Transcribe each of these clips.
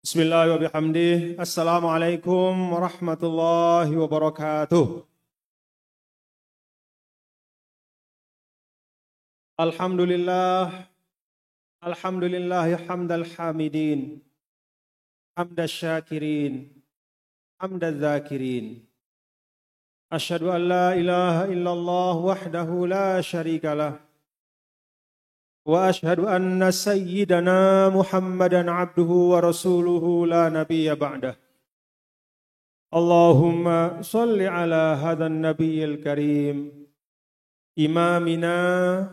Bismillah wa bihamdih. Assalamualaikum warahmatullahi wabarakatuh. Alhamdulillah. Alhamdulillah hamdal hamidin. Hamdal syakirin. Hamdal zakirin. Asyhadu an la ilaha illallah wahdahu la syarikalah. Wa asyhadu anna sayyidana Muhammadan abduhu wa rasuluhu la nabiyya ba'dah. Allahumma salli ala hadhan nabiyil karim imamina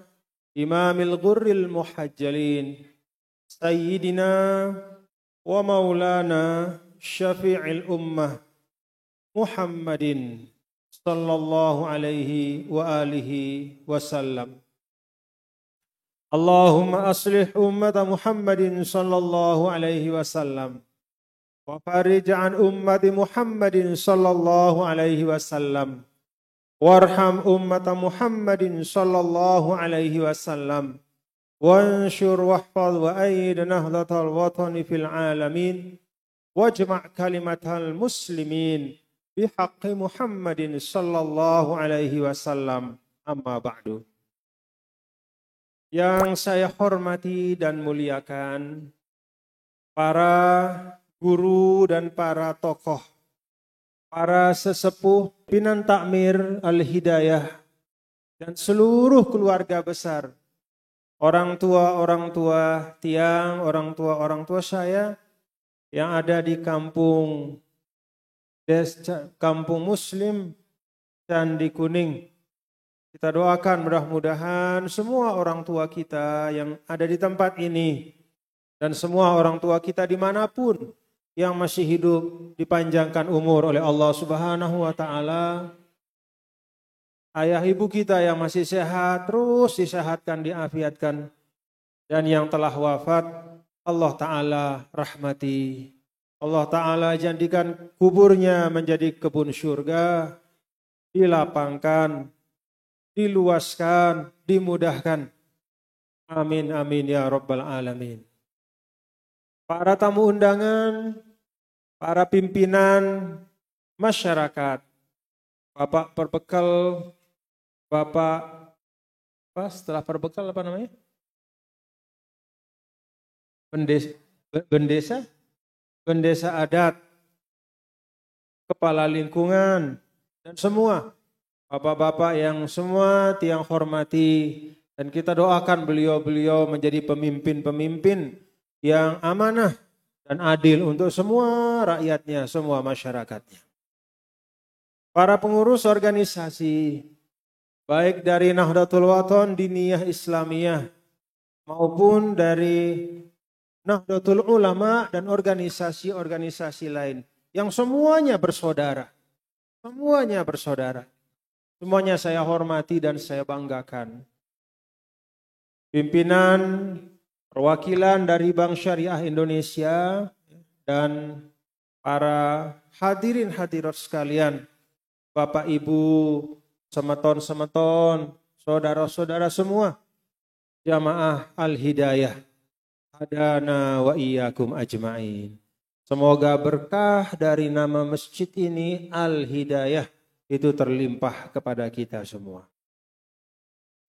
imamil ghurril muhajjalin sayyidina wa maulana syafi'il ummah Muhammadin sallallahu alaihi wa alihi wasallam. Allahumma aslih ummata Muhammadin sallallahu alaihi wasallam wa farij an ummati Muhammadin sallallahu alaihi wasallam warham ummata Muhammadin sallallahu alaihi wasallam wanshur wahfaz wa aid nahdlatal watani fil alamin wajma' kalimatal muslimin bihaqqi Muhammadin sallallahu alaihi wasallam. Amma ba'du. Yang saya hormati dan muliakan para guru dan para tokoh, para sesepuh Pinan Takmir Al-Hidayah dan seluruh keluarga besar, orang tua tiang, orang tua saya yang ada di kampung Muslim Candi Kuning. Kita doakan mudah-mudahan semua orang tua kita yang ada di tempat ini dan semua orang tua kita dimanapun yang masih hidup dipanjangkan umur oleh Allah Subhanahu wa Ta'ala. Ayah ibu kita yang masih sehat terus disehatkan, diafiatkan, dan yang telah wafat Allah Ta'ala rahmati. Allah Ta'ala jadikan kuburnya menjadi kebun surga, dilapangkan, diluaskan, dimudahkan. Amin, amin ya rabbal alamin. Para tamu undangan, para pimpinan masyarakat, Bapak Perbekal, Bapak setelah Perbekal apa namanya? Bendesa adat, kepala lingkungan, dan semua bapak-bapak yang semua tiang hormati, dan kita doakan beliau-beliau menjadi pemimpin-pemimpin yang amanah dan adil untuk semua rakyatnya, semua masyarakatnya. Para pengurus organisasi, baik dari Nahdlatul Wathon Diniyah Islamiyah maupun dari Nahdlatul Ulama dan organisasi-organisasi lain yang semuanya bersaudara. Semuanya bersaudara. Semuanya saya hormati dan saya banggakan. Pimpinan, perwakilan dari Bank Syariah Indonesia, dan para hadirin hadirat sekalian, Bapak Ibu, semeton-semeton, saudara-saudara semua, jamaah Al-Hidayah, hadana wa iyyakum ajma'in. Semoga berkah dari nama masjid ini Al-Hidayah itu terlimpah kepada kita semua.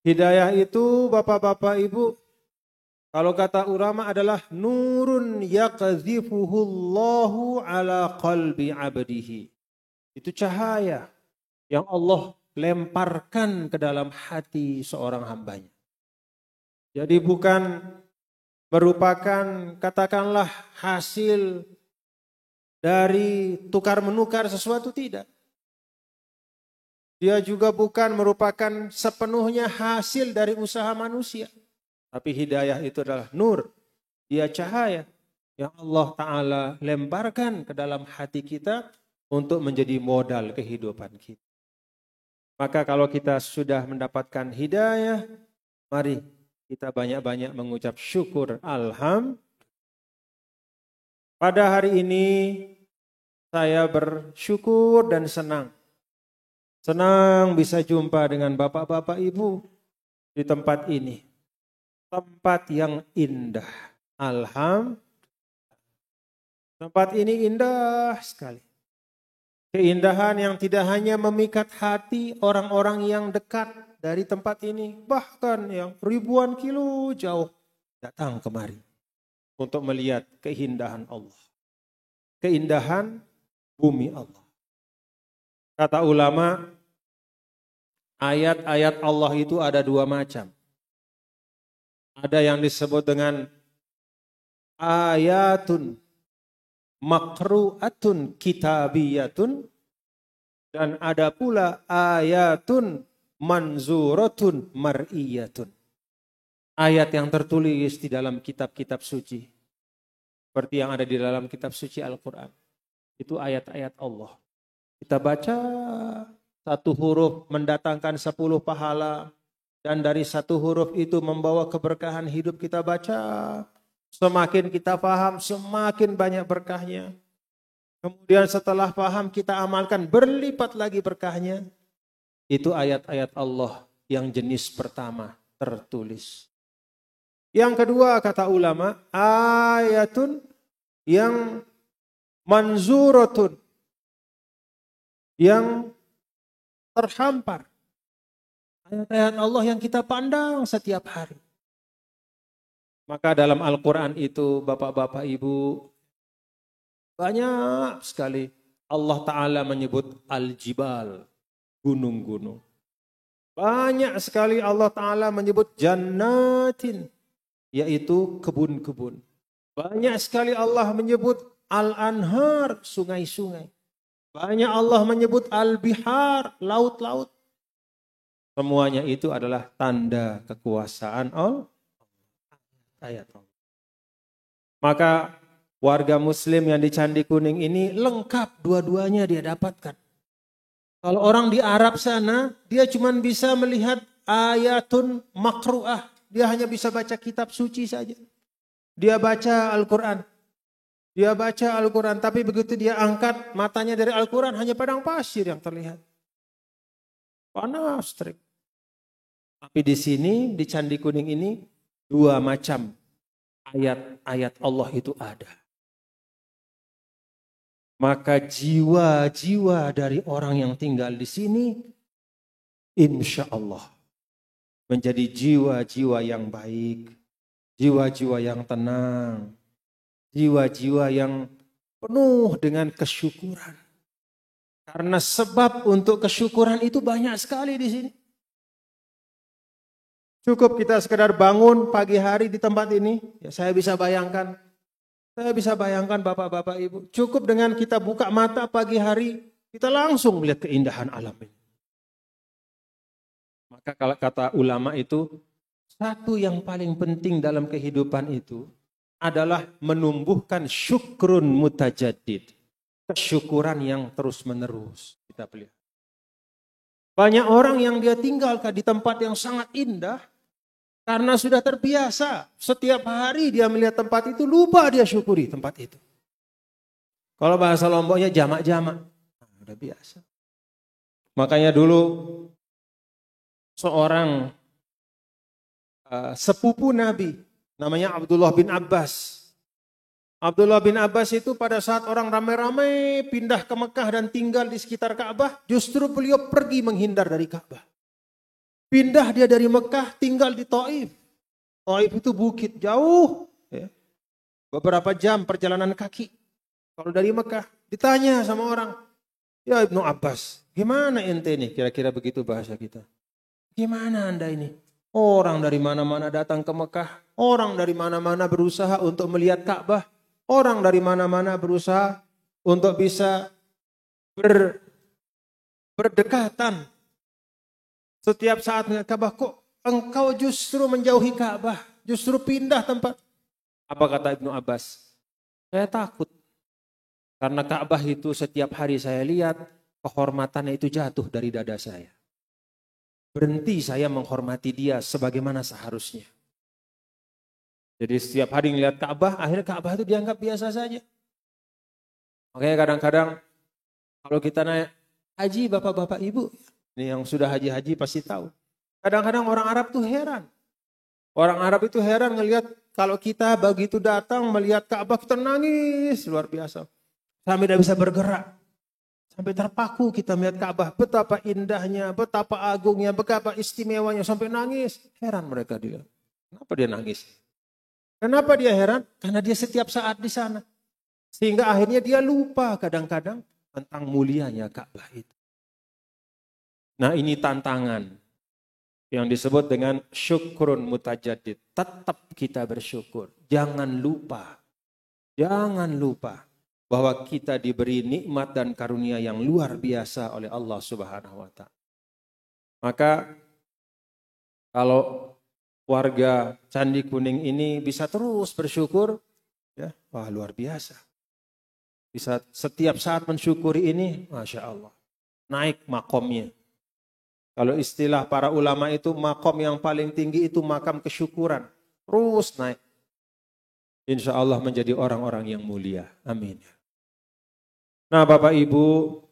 Hidayah itu bapak-bapak ibu, kalau kata ulama adalah nurun yaqdhifuhullahu ala qalbi abdihi. Itu cahaya yang Allah lemparkan ke dalam hati seorang hambanya. Jadi bukan merupakan katakanlah hasil dari tukar-menukar sesuatu, tidak. Dia juga bukan merupakan sepenuhnya hasil dari usaha manusia. Tapi hidayah itu adalah nur. Dia cahaya yang Allah Ta'ala lemparkan ke dalam hati kita untuk menjadi modal kehidupan kita. Maka kalau kita sudah mendapatkan hidayah, mari kita banyak-banyak mengucap syukur alhamdulillah. Pada hari ini saya bersyukur dan senang. Senang bisa jumpa dengan bapak-bapak ibu di tempat ini. Tempat yang indah. Alhamdulillah. Tempat ini indah sekali. Keindahan yang tidak hanya memikat hati orang-orang yang dekat dari tempat ini, bahkan yang ribuan kilo jauh datang kemari untuk melihat keindahan Allah. Keindahan bumi Allah. Kata ulama, ayat-ayat Allah itu ada dua macam. Ada yang disebut dengan ayatun makru'atun kitabiyatun, dan ada pula ayatun manzuratun mar'iyatun. Ayat yang tertulis di dalam kitab-kitab suci. Seperti yang ada di dalam kitab suci Al-Quran. Itu ayat-ayat Allah. Kita baca satu huruf mendatangkan 10 pahala. Dan dari satu huruf itu membawa keberkahan hidup kita baca. Semakin kita paham, semakin banyak berkahnya. Kemudian setelah paham kita amalkan, berlipat lagi berkahnya. Itu ayat-ayat Allah yang jenis pertama tertulis. Yang kedua kata ulama, ayatun yang manzuratun, yang terhampar. Ayat-ayat Allah yang kita pandang setiap hari. Maka dalam Al-Quran itu Bapak-Bapak Ibu, banyak sekali Allah Ta'ala menyebut Al-Jibal, gunung-gunung. Banyak sekali Allah Ta'ala menyebut Jannatin, yaitu kebun-kebun. Banyak sekali Allah menyebut Al-Anhar, sungai-sungai. Banyak Allah menyebut Al-Bihar, laut-laut. Semuanya itu adalah tanda kekuasaan Allah. Ayat Allah. Maka warga muslim yang di Candi Kuning ini lengkap dua-duanya dia dapatkan. Kalau orang di Arab sana, dia cuma bisa melihat ayatun makru'ah. Dia hanya bisa baca kitab suci saja. Dia baca Al-Quran. Dia baca Al-Quran, tapi begitu dia angkat matanya dari Al-Quran, hanya padang pasir yang terlihat. Panas, terik. Tapi di sini, di Candi Kuning ini, dua macam ayat-ayat Allah itu ada. Maka jiwa-jiwa dari orang yang tinggal di sini, insya Allah menjadi jiwa-jiwa yang baik, jiwa-jiwa yang tenang, jiwa-jiwa yang penuh dengan kesyukuran. Karena sebab untuk kesyukuran itu banyak sekali di sini. Cukup kita sekedar bangun pagi hari di tempat ini, ya saya bisa bayangkan Bapak-Bapak Ibu, cukup dengan kita buka mata pagi hari, kita langsung melihat keindahan alam ini. Maka kalau kata ulama itu, satu yang paling penting dalam kehidupan itu adalah menumbuhkan syukrun mutajaddid. Kesyukuran yang terus menerus kita pelihara. Banyak orang yang dia tinggal di tempat yang sangat indah, karena sudah terbiasa, setiap hari dia melihat tempat itu, lupa dia syukuri tempat itu. Kalau bahasa Lomboknya jamak-jamak, udah biasa. Makanya dulu seorang sepupu Nabi, namanya Abdullah bin Abbas. Abdullah bin Abbas itu pada saat orang ramai-ramai pindah ke Mekah dan tinggal di sekitar Ka'bah, justru beliau pergi menghindar dari Ka'bah. Pindah dia dari Mekah, tinggal di Taif. Taif itu bukit jauh. Ya. Beberapa jam perjalanan kaki. Kalau dari Mekah, ditanya sama orang. Ya Ibnu Abbas, gimana ente ini? Kira-kira begitu bahasa kita. Gimana anda ini? Orang dari mana-mana datang ke Mekah. Orang dari mana-mana berusaha untuk melihat Ka'bah. Orang dari mana-mana berusaha untuk bisa berdekatan. Setiap saat melihat Ka'bah, kok engkau justru menjauhi Ka'bah, justru pindah tempat. Apa kata Ibnu Abbas? Saya takut. Karena Ka'bah itu setiap hari saya lihat, kehormatannya itu jatuh dari dada saya. Berhenti saya menghormati dia sebagaimana seharusnya. Jadi setiap hari melihat Ka'bah, akhirnya Ka'bah itu dianggap biasa saja. Makanya kadang-kadang kalau kita naik haji Bapak-Bapak Ibu, ini yang sudah haji-haji pasti tahu. Kadang-kadang orang Arab tuh heran. Orang Arab itu heran ngelihat kalau kita begitu datang melihat Ka'bah kita nangis luar biasa. Sampai tidak bisa bergerak. Sampai terpaku kita melihat Ka'bah. Betapa indahnya, betapa agungnya, betapa istimewanya. Sampai nangis. Heran mereka dia. Kenapa dia nangis? Kenapa dia heran? Karena dia setiap saat di sana. Sehingga akhirnya dia lupa kadang-kadang tentang mulianya Ka'bah itu. Nah ini tantangan yang disebut dengan syukrun mutajadid. Tetap kita bersyukur. Jangan lupa bahwa kita diberi nikmat dan karunia yang luar biasa oleh Allah Subhanahu wa Ta'ala. Maka kalau warga Candi Kuning ini bisa terus bersyukur, ya, wah luar biasa. Bisa setiap saat mensyukuri ini, Masya Allah. Naik makomnya. Kalau istilah para ulama itu makom yang paling tinggi itu makam kesyukuran. Terus naik. Insya Allah menjadi orang-orang yang mulia. Amin. Nah Bapak Ibu,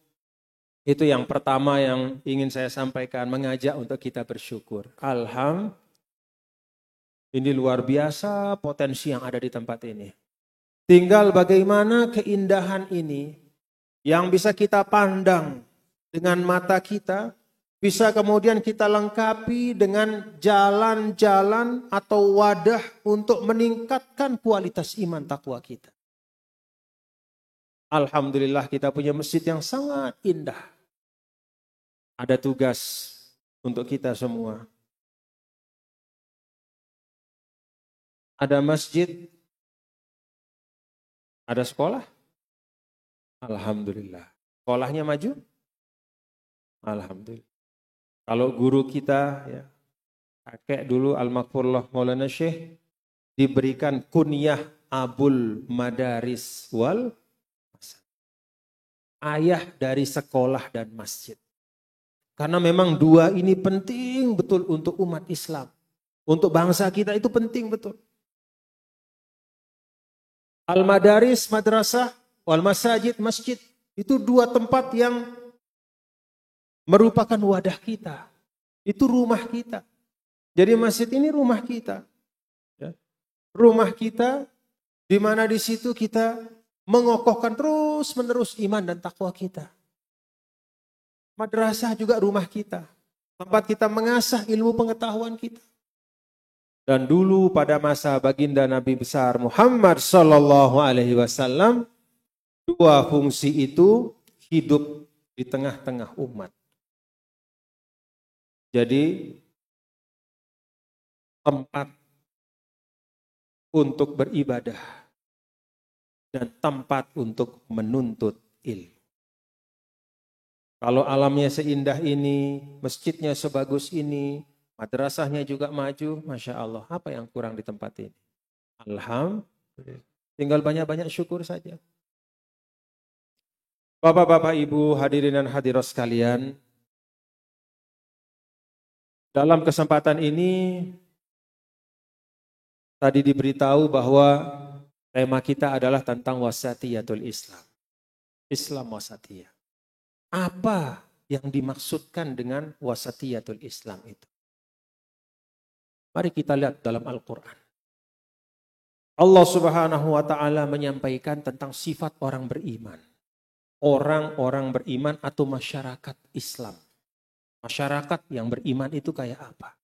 itu yang pertama yang ingin saya sampaikan, mengajak untuk kita bersyukur. Alhamdulillah, ini luar biasa potensi yang ada di tempat ini. Tinggal bagaimana keindahan ini yang bisa kita pandang dengan mata kita, bisa kemudian kita lengkapi dengan jalan-jalan atau wadah untuk meningkatkan kualitas iman takwa kita. Alhamdulillah kita punya masjid yang sangat indah. Ada tugas untuk kita semua. Ada masjid, ada sekolah. Alhamdulillah. Sekolahnya maju? Alhamdulillah. Kalau guru kita, ya, kakek dulu Al-Maghfurullah Maulana Syekh, diberikan kunyah Abul Madaris wal ayah dari sekolah dan masjid. Karena memang dua ini penting betul untuk umat Islam. Untuk bangsa kita itu penting betul. Al-Madaris, madrasah, wal masajid, masjid. Itu dua tempat yang merupakan wadah kita. Itu rumah kita. Jadi masjid ini rumah kita. Ya. Rumah kita di mana di situ kita mengokohkan terus menerus iman dan takwa kita. Madrasah juga rumah kita. Tempat kita mengasah ilmu pengetahuan kita. Dan dulu pada masa baginda Nabi besar Muhammad Sallallahu Alaihi Wasallam, dua fungsi itu hidup di tengah-tengah umat. Jadi tempat untuk beribadah dan tempat untuk menuntut ilmu. Kalau alamnya seindah ini, masjidnya sebagus ini, madrasahnya juga maju, Masya Allah, apa yang kurang di tempat ini? Alhamdulillah. Tinggal banyak-banyak syukur saja. Bapak-bapak, ibu, hadirin dan hadirat sekalian, dalam kesempatan ini, tadi diberitahu bahwa tema kita adalah tentang wasatiyatul Islam. Islam wasatiyah. Apa yang dimaksudkan dengan wasatiyatul Islam itu? Mari kita lihat dalam Al-Quran. Allah Subhanahu wa Ta'ala menyampaikan tentang sifat orang beriman. Orang-orang beriman atau masyarakat Islam. Masyarakat yang beriman itu kayak apa?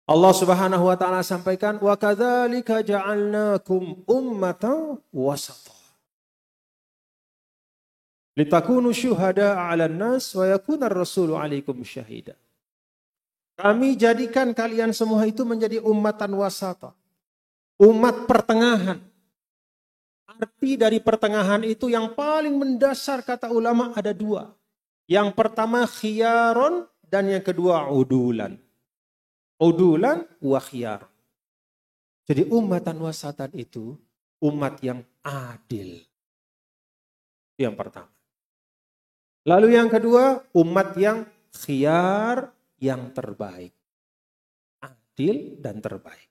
Allah Subhanahu wa Ta'ala sampaikan, wa kadzalika ja'alnakum ummatan wasata. Litakunu syuhada'a 'alan nas wa yakuna ar-rasulu 'alaikum syahida. Kami jadikan kalian semua itu menjadi ummatan wasata. Umat pertengahan. Arti dari pertengahan itu yang paling mendasar kata ulama ada dua. Yang pertama khiyaron dan yang kedua udulan. Udulan wa khiyar. Jadi ummatan wasatan itu umat yang adil. Yang pertama. Lalu yang kedua, umat yang khiyar, yang terbaik. Adil dan terbaik.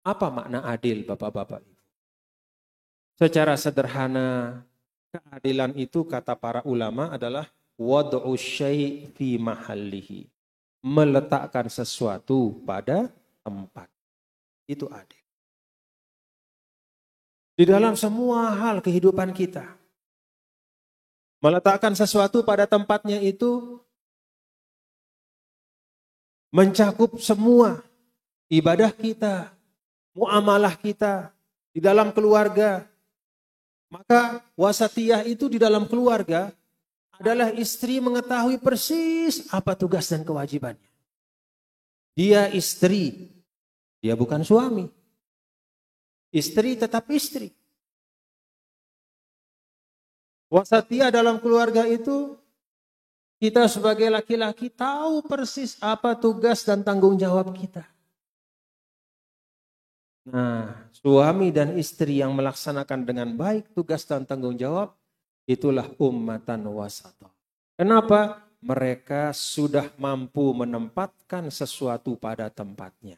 Apa makna adil, Bapak-bapak? Secara sederhana, keadilan itu kata para ulama adalah wad'u syai' fi mahallihi. meletakkan sesuatu pada tempat. Itu adil. Di dalam semua hal kehidupan kita, meletakkan sesuatu pada tempatnya itu mencakup semua ibadah kita, muamalah kita, di dalam keluarga. Maka wasatiyah itu di dalam keluarga adalah istri mengetahui persis apa tugas dan kewajibannya. Dia istri, dia bukan suami. Istri tetap istri. Wasatiyah dalam keluarga itu, kita sebagai laki-laki tahu persis apa tugas dan tanggung jawab kita. Nah, suami dan istri yang melaksanakan dengan baik tugas dan tanggung jawab, itulah ummatan wasata. Kenapa? Mereka sudah mampu menempatkan sesuatu pada tempatnya.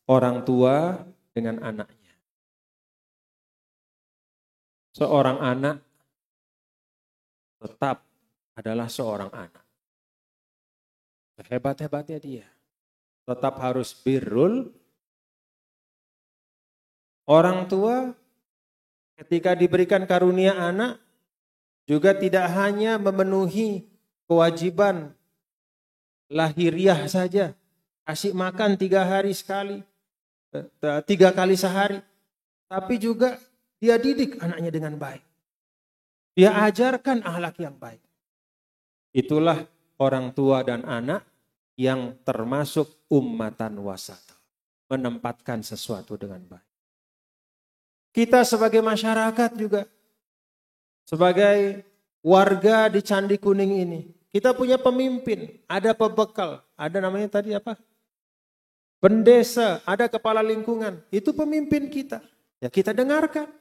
Orang tua dengan anaknya. Seorang anak tetap adalah seorang anak. Hebat-hebatnya dia. Tetap harus birrul. Orang tua ketika diberikan karunia anak juga tidak hanya memenuhi kewajiban lahiriah saja. Kasih makan 3 hari sekali, 3 kali sehari. Tapi juga dia didik anaknya dengan baik. Dia ajarkan akhlak yang baik. Itulah orang tua dan anak yang termasuk ummatan wasata. Menempatkan sesuatu dengan baik. Kita sebagai masyarakat juga. Sebagai warga di Candi Kuning ini. Kita punya pemimpin. Ada pebekal. Ada namanya tadi apa? Pendesa. Ada kepala lingkungan. Itu pemimpin kita. Ya kita dengarkan.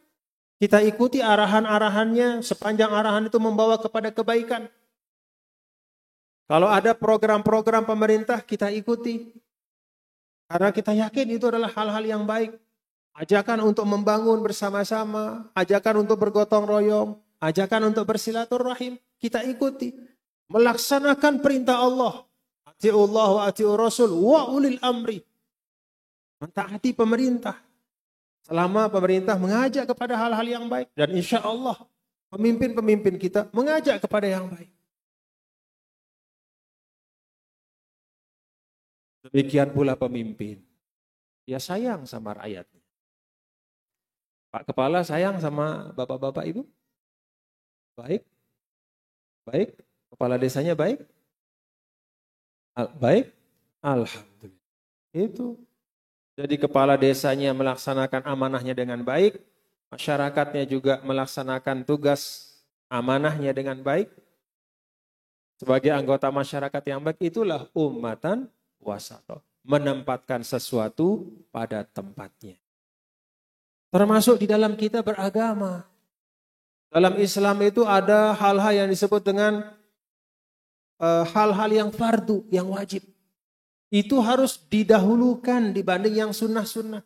Kita ikuti arahan-arahannya, sepanjang arahan itu membawa kepada kebaikan. Kalau ada program-program pemerintah, kita ikuti. Karena kita yakin itu adalah hal-hal yang baik. Ajakan untuk membangun bersama-sama, ajakan untuk bergotong royong, ajakan untuk bersilaturahim, kita ikuti. Melaksanakan perintah Allah. Ati'ullah wa ati'ur rasul wa ulil amri. Mentaati pemerintah. Selama pemerintah mengajak kepada hal-hal yang baik. Dan insya Allah pemimpin-pemimpin kita mengajak kepada yang baik. Demikian pula pemimpin. Dia sayang sama rakyatnya. Pak Kepala sayang sama bapak-bapak ibu? Baik? Baik? Kepala desanya baik? Baik? Alhamdulillah. Itu. Jadi kepala desanya melaksanakan amanahnya dengan baik, masyarakatnya juga melaksanakan tugas amanahnya dengan baik. Sebagai anggota masyarakat yang baik, itulah ummatan wasata. Menempatkan sesuatu pada tempatnya. Termasuk di dalam kita beragama. Dalam Islam itu ada hal-hal yang disebut dengan hal-hal yang fardu, yang wajib. Itu harus didahulukan dibanding yang sunnah-sunnah.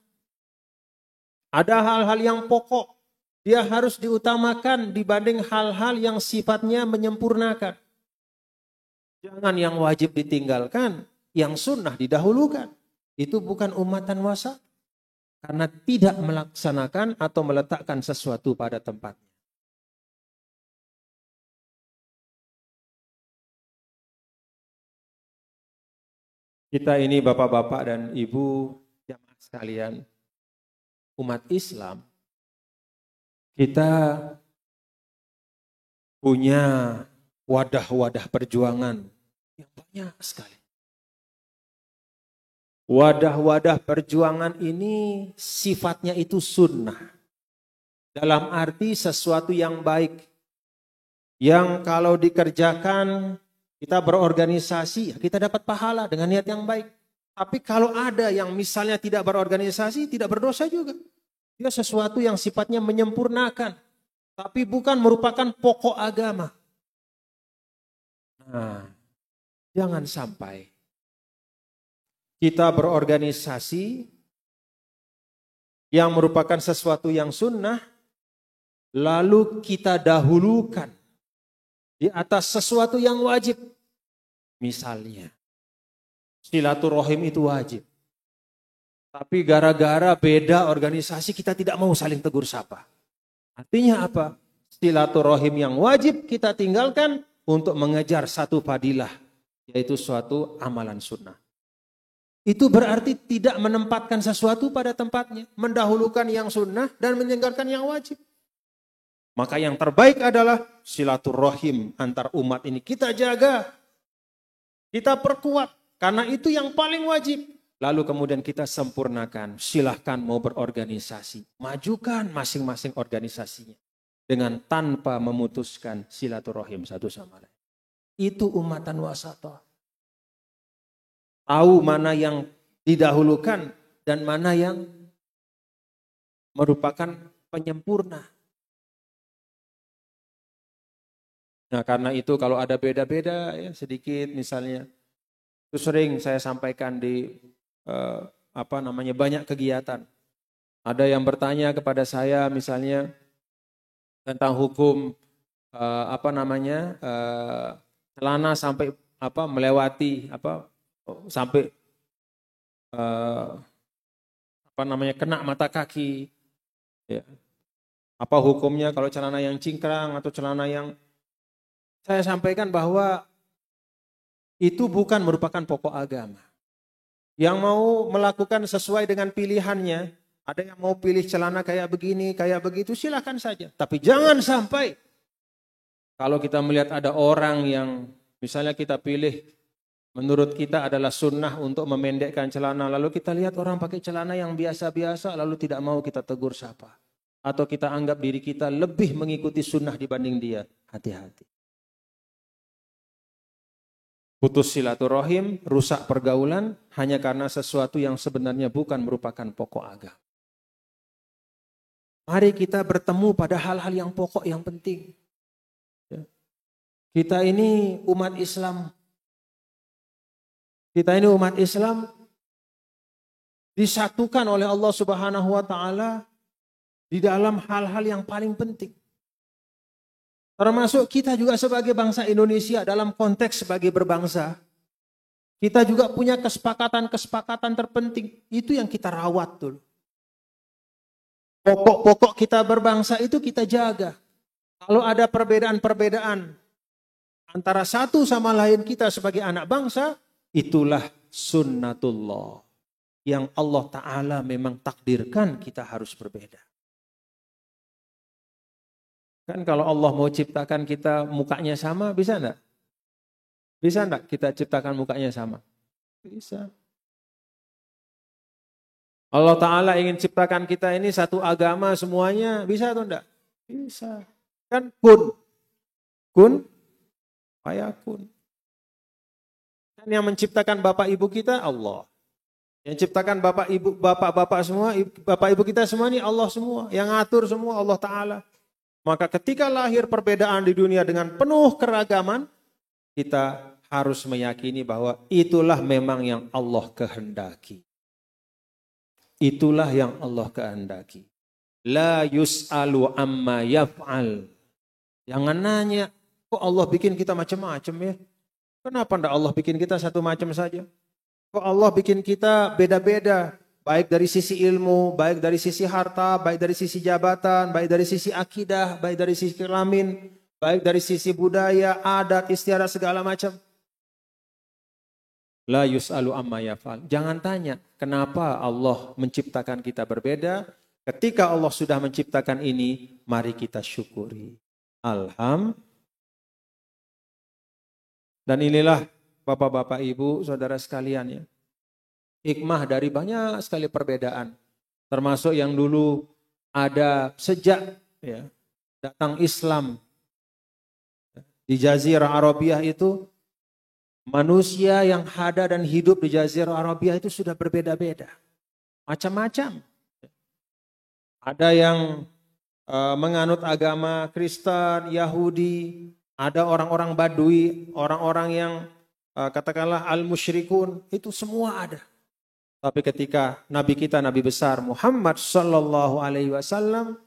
Ada hal-hal yang pokok. Dia harus diutamakan dibanding hal-hal yang sifatnya menyempurnakan. Jangan yang wajib ditinggalkan, yang sunnah didahulukan. Itu bukan ummatan wasat. Karena tidak melaksanakan atau meletakkan sesuatu pada tempatnya. Kita ini bapak-bapak dan ibu jamaah sekalian, umat Islam, kita punya wadah-wadah perjuangan yang banyak sekali. Wadah-wadah perjuangan ini sifatnya itu sunnah. Dalam arti sesuatu yang baik. Yang kalau dikerjakan kita berorganisasi, kita dapat pahala dengan niat yang baik. Tapi kalau ada yang misalnya tidak berorganisasi, tidak berdosa juga. Dia sesuatu yang sifatnya menyempurnakan. Tapi bukan merupakan pokok agama. Nah, jangan sampai kita berorganisasi yang merupakan sesuatu yang sunnah, lalu kita dahulukan di atas sesuatu yang wajib. Misalnya, silaturahim itu wajib. Tapi gara-gara beda organisasi kita tidak mau saling tegur sapa. Artinya apa? Silaturahim yang wajib kita tinggalkan untuk mengejar satu fadilah, yaitu suatu amalan sunnah. Itu berarti tidak menempatkan sesuatu pada tempatnya, mendahulukan yang sunnah dan meninggalkan yang wajib. Maka yang terbaik adalah silaturahim antar umat ini kita jaga, kita perkuat, karena itu yang paling wajib. Lalu kemudian kita sempurnakan, silahkan mau berorganisasi, majukan masing-masing organisasinya dengan tanpa memutuskan silaturahim satu sama lain. Itu umatan wasata. Tahu mana yang didahulukan dan mana yang merupakan penyempurna. Nah, karena itu kalau ada beda-beda ya sedikit misalnya, itu sering saya sampaikan di banyak kegiatan. Ada yang bertanya kepada saya misalnya tentang hukum celana sampai melewati sampai kena mata kaki. Ya. Apa hukumnya kalau celana yang cingkrang atau celana yang, saya sampaikan bahwa itu bukan merupakan pokok agama. Yang mau melakukan sesuai dengan pilihannya, ada yang mau pilih celana kayak begini, kayak begitu, silakan saja. Tapi jangan sampai kalau kita melihat ada orang yang misalnya kita pilih, menurut kita adalah sunnah untuk memendekkan celana, lalu kita lihat orang pakai celana yang biasa-biasa, lalu tidak mau kita tegur sapa. Atau kita anggap diri kita lebih mengikuti sunnah dibanding dia. Hati-hati. Putus silaturahim, rusak pergaulan hanya karena sesuatu yang sebenarnya bukan merupakan pokok agama. Mari kita bertemu pada hal-hal yang pokok, yang penting. Kita ini umat Islam. Kita ini umat Islam disatukan oleh Allah Subhanahu wa taala di dalam hal-hal yang paling penting. Termasuk kita juga sebagai bangsa Indonesia dalam konteks sebagai berbangsa. Kita juga punya kesepakatan-kesepakatan terpenting. Itu yang kita rawat dulu. Pokok-pokok kita berbangsa itu kita jaga. Kalau ada perbedaan-perbedaan antara satu sama lain kita sebagai anak bangsa, itulah sunnatullah. Yang Allah Ta'ala memang takdirkan kita harus berbeda. Kan kalau Allah mau ciptakan kita mukanya sama, bisa enggak? Bisa enggak kita ciptakan mukanya sama? Bisa. Allah Ta'ala ingin ciptakan kita ini satu agama semuanya, bisa atau enggak? Bisa. Kan kun, fayakun. Kan yang menciptakan bapak ibu kita Allah. Yang ciptakan bapak-bapak semua, bapak ibu kita semua ini Allah semua. Yang ngatur semua Allah Ta'ala. Maka ketika lahir perbedaan di dunia dengan penuh keragaman, kita harus meyakini bahwa itulah memang yang Allah kehendaki. Itulah yang Allah kehendaki. La yus'alu amma yaf'al. Jangan nanya, kok Allah bikin kita macam-macam ya? Kenapa enggak Allah bikin kita satu macam saja? Kok Allah bikin kita beda-beda? Baik dari sisi ilmu, baik dari sisi harta, baik dari sisi jabatan, baik dari sisi akidah, baik dari sisi kelamin, baik dari sisi budaya, adat, istiadat, segala macam. La yus'alu amma yaf'al. Jangan tanya, kenapa Allah menciptakan kita berbeda? Ketika Allah sudah menciptakan ini, mari kita syukuri. Alhamdulillah. Dan inilah Bapak-bapak, Ibu, saudara sekalian ya. Hikmah dari banyak sekali perbedaan. Termasuk yang dulu ada sejak ya, datang Islam di Jazirah Arabia itu, manusia yang ada dan hidup di Jazirah Arabia itu sudah berbeda-beda. Macam-macam. Ada yang menganut agama Kristen, Yahudi, ada orang-orang Badui, orang-orang yang katakanlah al-musyrikun, itu semua ada. Tapi ketika Nabi kita, Nabi besar Muhammad Sallallahu Alaihi Wasallam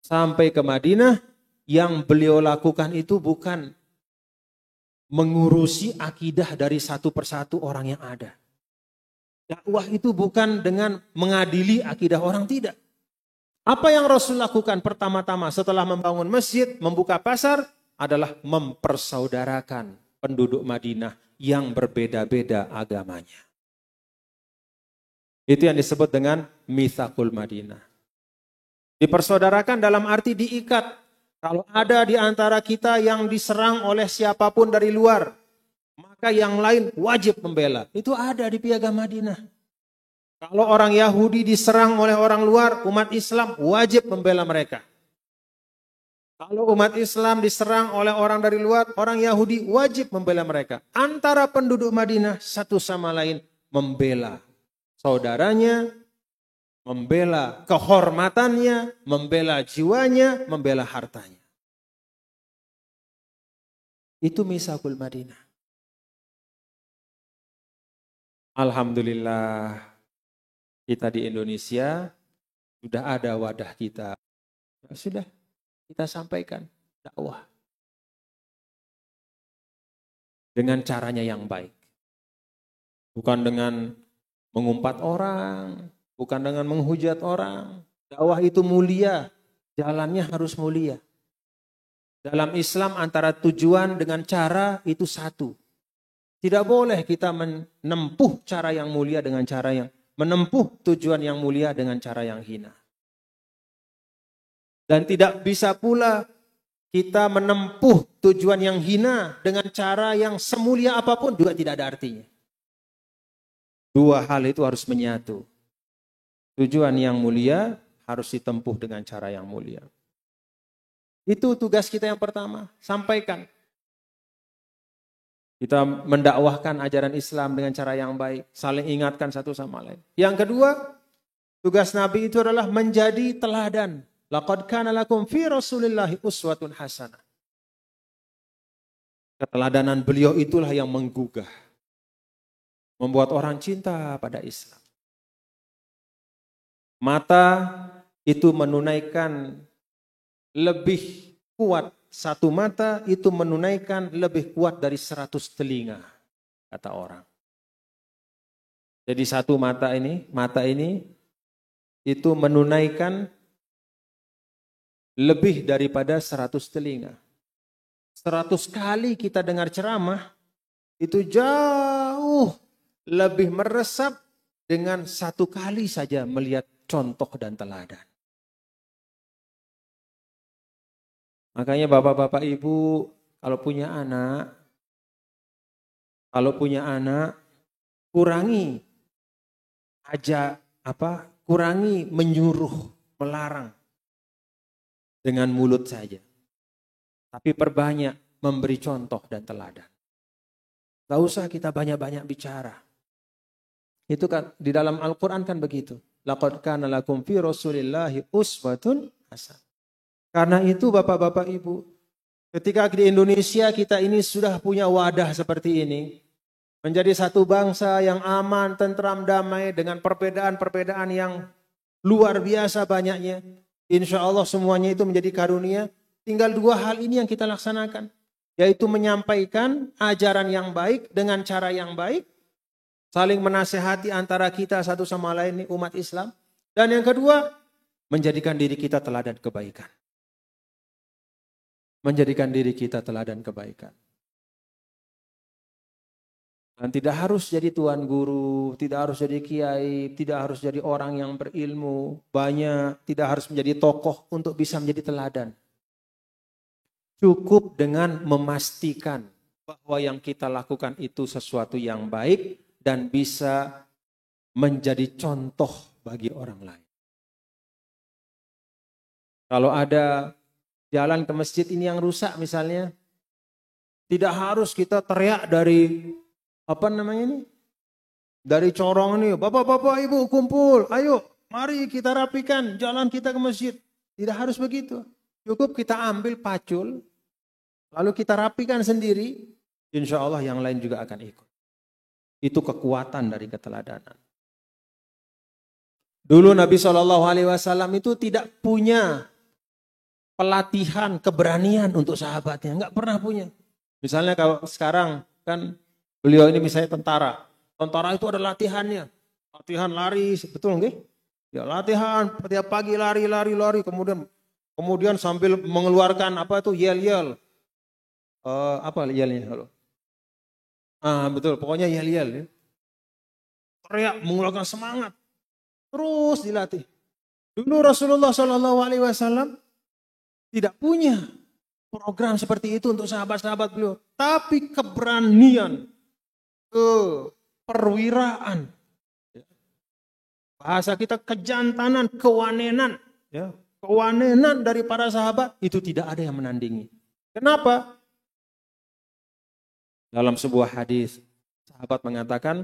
sampai ke Madinah, yang beliau lakukan itu bukan mengurusi akidah dari satu persatu orang yang ada. Dakwah itu bukan dengan mengadili akidah orang, tidak. Apa yang Rasul lakukan pertama-tama setelah membangun masjid, membuka pasar, adalah mempersaudarakan penduduk Madinah yang berbeda-beda agamanya. Itu yang disebut dengan Mitsaqul Madinah. Dipersaudarakan dalam arti diikat. Kalau ada di antara kita yang diserang oleh siapapun dari luar, maka yang lain wajib membela. Itu ada di Piagam Madinah. Kalau orang Yahudi diserang oleh orang luar, umat Islam wajib membela mereka. Kalau umat Islam diserang oleh orang dari luar, orang Yahudi wajib membela mereka. Antara penduduk Madinah satu sama lain membela saudaranya, membela kehormatannya, membela jiwanya, membela hartanya. Itu Mitsaqul Madinah. Alhamdulillah, kita di Indonesia sudah ada wadah kita. Ya sudah, kita sampaikan dakwah dengan caranya yang baik. Bukan dengan mengumpat orang, bukan dengan menghujat orang. Dakwah itu mulia, jalannya harus mulia. Dalam Islam antara tujuan dengan cara itu satu. Tidak boleh kita menempuh cara yang mulia dengan cara yang menempuh tujuan yang mulia dengan cara yang hina. Dan tidak bisa pula kita menempuh tujuan yang hina dengan cara yang semulia apapun juga tidak ada artinya. Dua hal itu harus menyatu. Tujuan yang mulia harus ditempuh dengan cara yang mulia. Itu tugas kita yang pertama, sampaikan. Kita mendakwahkan ajaran Islam dengan cara yang baik, saling ingatkan satu sama lain. Yang kedua, tugas Nabi itu adalah menjadi teladan. Laqad kana lakum fi Rasulillahi uswatun hasanah. Keteladanan beliau itulah yang menggugah, membuat orang cinta pada Islam. Mata itu menunaikan lebih kuat. Satu mata itu menunaikan lebih kuat dari 100 telinga, kata orang. Jadi satu mata ini itu menunaikan lebih daripada 100 telinga. 100 kali kita dengar ceramah, itu jauh lebih meresap dengan satu kali saja melihat contoh dan teladan. Makanya bapak-bapak ibu kalau punya anak kurangi kurangi menyuruh, melarang dengan mulut saja. Tapi perbanyak memberi contoh dan teladan. Gak usah kita banyak-banyak bicara. Itu kan di dalam Al-Quran kan begitu. Laqad kana lakum fi Rasulillahi uswatun hasanah. Karena itu bapak-bapak ibu, ketika di Indonesia kita ini sudah punya wadah seperti ini, menjadi satu bangsa yang aman, tentram, damai dengan perbedaan-perbedaan yang luar biasa banyaknya. Insya Allah semuanya itu menjadi karunia. Tinggal dua hal ini yang kita laksanakan, yaitu menyampaikan ajaran yang baik dengan cara yang baik, saling menasehati antara kita satu sama lain umat Islam. Dan yang kedua, menjadikan diri kita teladan kebaikan. Menjadikan diri kita teladan kebaikan. Dan tidak harus jadi tuan guru, tidak harus jadi kiai, tidak harus jadi orang yang berilmu banyak, tidak harus menjadi tokoh untuk bisa menjadi teladan. Cukup dengan memastikan bahwa yang kita lakukan itu sesuatu yang baik dan bisa menjadi contoh bagi orang lain. Kalau ada jalan ke masjid ini yang rusak misalnya, tidak harus kita teriak dari dari corong ini, bapak-bapak ibu kumpul, ayo mari kita rapikan jalan kita ke masjid. Tidak harus begitu. Cukup kita ambil pacul, lalu kita rapikan sendiri, insya Allah yang lain juga akan ikut. Itu kekuatan dari keteladanan. Dulu Nabi SAW itu tidak punya pelatihan keberanian untuk sahabatnya, nggak pernah punya. Misalnya kalau sekarang kan beliau ini misalnya tentara itu ada latihannya, latihan lari, betul nggak? Ya latihan setiap pagi lari, kemudian sambil mengeluarkan apa itu yel-yel, apa yelnya kalau? Betul, pokoknya yel-yel, ya. Teriak mengeluarkan semangat, terus dilatih. Dulu Rasulullah SAW tidak punya program seperti itu untuk sahabat-sahabat beliau. Tapi keberanian, perwiraan, bahasa kita kejantanan, kewanenan, ya, kewanenan dari para sahabat itu tidak ada yang menandingi. Kenapa? Dalam sebuah hadis, sahabat mengatakan,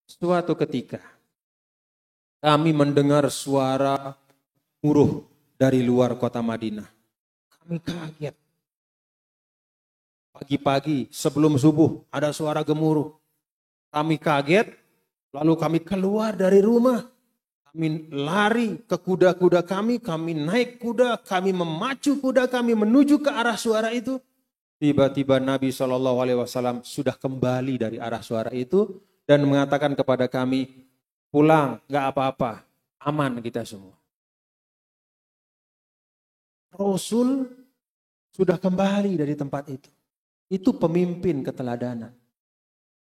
suatu ketika kami mendengar suara gemuruh dari luar kota Madinah. Kami kaget. Pagi-pagi sebelum subuh ada suara gemuruh. Kami kaget, lalu kami keluar dari rumah. Kami lari ke kuda-kuda kami naik kuda, kami memacu kuda kami menuju ke arah suara itu. Tiba-tiba Nabi SAW sudah kembali dari arah suara itu dan mengatakan kepada kami, pulang, gak apa-apa, aman kita semua. Rasul sudah kembali dari tempat itu. Itu pemimpin keteladanan.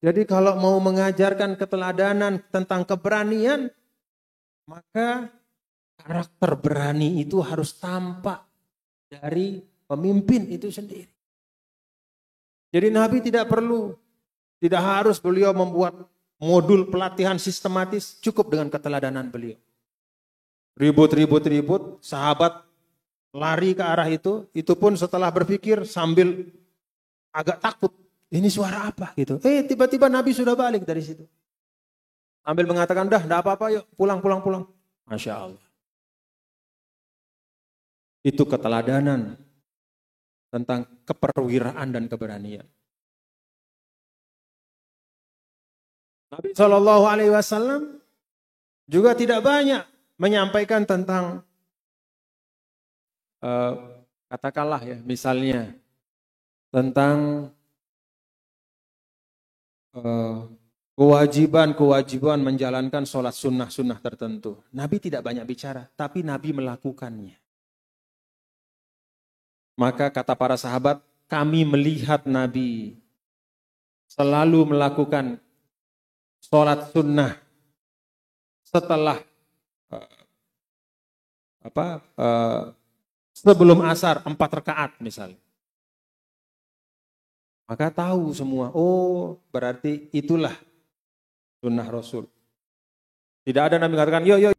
Jadi kalau mau mengajarkan keteladanan tentang keberanian, maka karakter berani itu harus tampak dari pemimpin itu sendiri. Jadi Nabi tidak harus beliau membuat modul pelatihan sistematis, cukup dengan keteladanan beliau. Ribut, sahabat lari ke arah itu pun setelah berpikir sambil agak takut, ini suara apa gitu. Tiba-tiba Nabi sudah balik dari situ. Sambil mengatakan, dah apa-apa yuk, pulang. Masya Allah. Itu keteladanan tentang keperwiraan dan keberanian. Nabi SAW juga tidak banyak menyampaikan tentang katakanlah ya misalnya tentang kewajiban menjalankan sholat sunnah tertentu. Nabi tidak banyak bicara, tapi Nabi melakukannya. Maka kata para sahabat, kami melihat Nabi selalu melakukan sholat sunnah setelah sebelum asar 4 rakaat misalnya. Maka tahu semua, berarti itulah sunnah Rasul. Tidak ada Nabi mengatakan, yo